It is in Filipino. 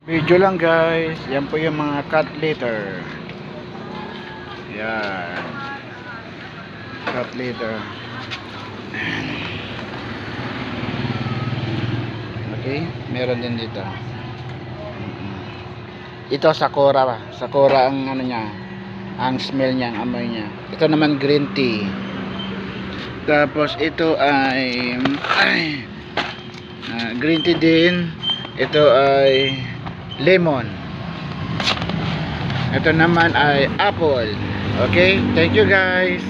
Video lang guys, yan po yung mga cat litter. Yan, cat litter. Okay, meron din dito. Ito sakura, sakura ang ano niya, ang smell niya, ang amoy niya. Ito naman green tea. Tapos ito ay green tea din. Ito ay lemon. Ito naman ay apple. Okay, thank you guys.